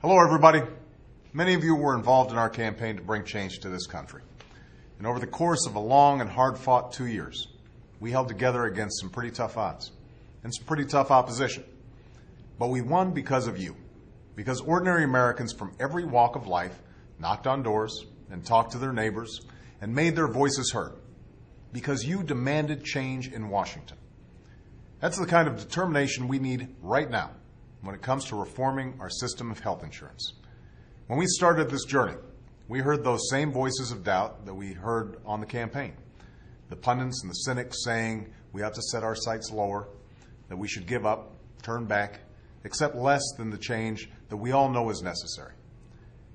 Hello, everybody. Many of you were involved in our campaign to bring change to this country. And over the course of a long and hard-fought 2 years, we held together against some pretty tough odds and some pretty tough opposition. But we won because of you, because ordinary Americans from every walk of life knocked on doors and talked to their neighbors and made their voices heard, because you demanded change in Washington. That's the kind of determination we need right now when it comes to reforming our system of health insurance. When we started this journey, we heard those same voices of doubt that we heard on the campaign. The pundits and the cynics saying we have to set our sights lower, that we should give up, turn back, accept less than the change that we all know is necessary.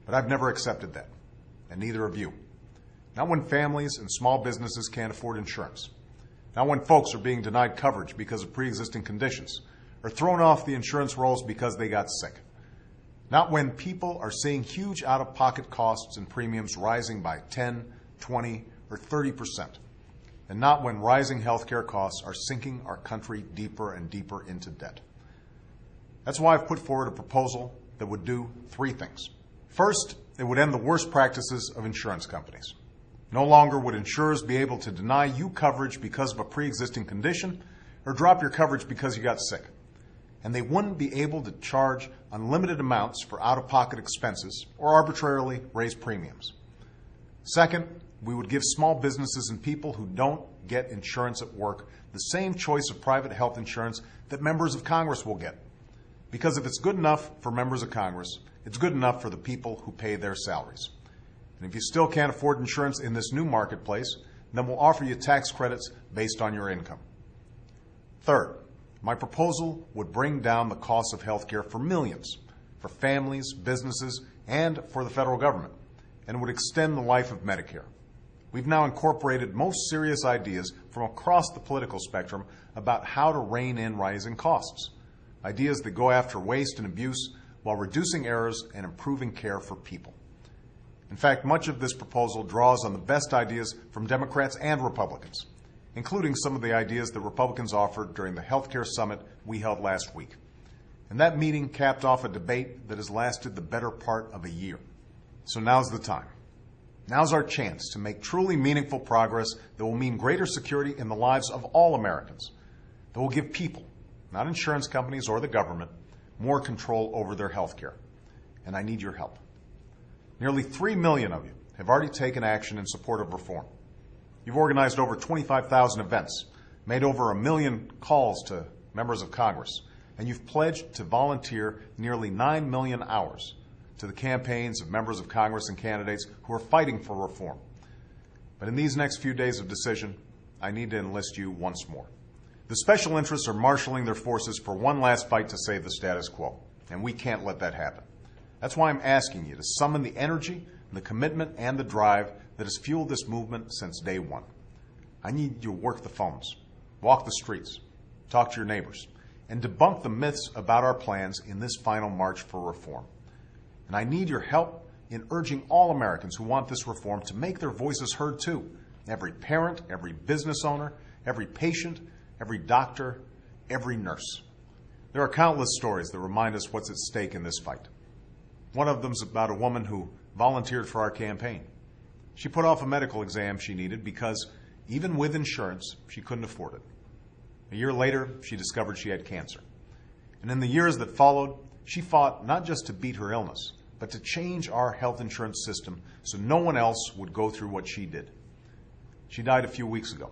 But I've never accepted that, and neither have you. Not when families and small businesses can't afford insurance. Not when folks are being denied coverage because of pre-existing conditions, or thrown off the insurance rolls because they got sick. Not when people are seeing huge out-of-pocket costs and premiums rising by 10, 20, or 30%. And not when rising healthcare costs are sinking our country deeper and deeper into debt. That's why I've put forward a proposal that would do 3 things. First, it would end the worst practices of insurance companies. No longer would insurers be able to deny you coverage because of a pre-existing condition or drop your coverage because you got sick. And they wouldn't be able to charge unlimited amounts for out-of-pocket expenses or arbitrarily raise premiums. Second, we would give small businesses and people who don't get insurance at work the same choice of private health insurance that members of Congress will get. Because if it's good enough for members of Congress, it's good enough for the people who pay their salaries. And if you still can't afford insurance in this new marketplace, then we'll offer you tax credits based on your income. Third, my proposal would bring down the cost of health care for millions, for families, businesses, and for the federal government, and would extend the life of Medicare. We've now incorporated most serious ideas from across the political spectrum about how to rein in rising costs, ideas that go after waste and abuse while reducing errors and improving care for people. In fact, much of this proposal draws on the best ideas from Democrats and Republicans, including some of the ideas that Republicans offered during the healthcare summit we held last week. And that meeting capped off a debate that has lasted the better part of a year. So now's the time. Now's our chance to make truly meaningful progress that will mean greater security in the lives of all Americans, that will give people, not insurance companies or the government, more control over their health care. And I need your help. Nearly 3 million of you have already taken action in support of reform. You've organized over 25,000 events, made over 1 million calls to members of Congress, and you've pledged to volunteer nearly 9 million hours to the campaigns of members of Congress and candidates who are fighting for reform. But in these next few days of decision, I need to enlist you once more. The special interests are marshaling their forces for one last fight to save the status quo, and we can't let that happen. That's why I'm asking you to summon the energy, the commitment, and the drive that has fueled this movement since day one. I need you to work the phones, walk the streets, talk to your neighbors, and debunk the myths about our plans in this final march for reform. And I need your help in urging all Americans who want this reform to make their voices heard too. Every parent, every business owner, every patient, every doctor, every nurse. There are countless stories that remind us what's at stake in this fight. One of them is about a woman who volunteered for our campaign. She put off a medical exam she needed because, even with insurance, she couldn't afford it. A year later, she discovered she had cancer. And in the years that followed, she fought not just to beat her illness, but to change our health insurance system so no one else would go through what she did. She died a few weeks ago.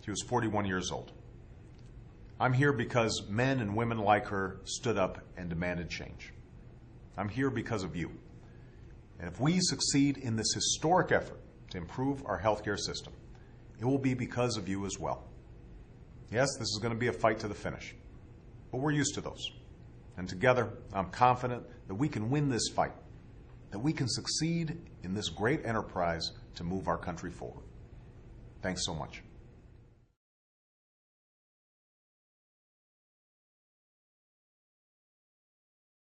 She was 41 years old. I'm here because men and women like her stood up and demanded change. I'm here because of you. And if we succeed in this historic effort to improve our healthcare system, it will be because of you as well. Yes, this is going to be a fight to the finish, but we're used to those. And together, I'm confident that we can win this fight, that we can succeed in this great enterprise to move our country forward. Thanks so much.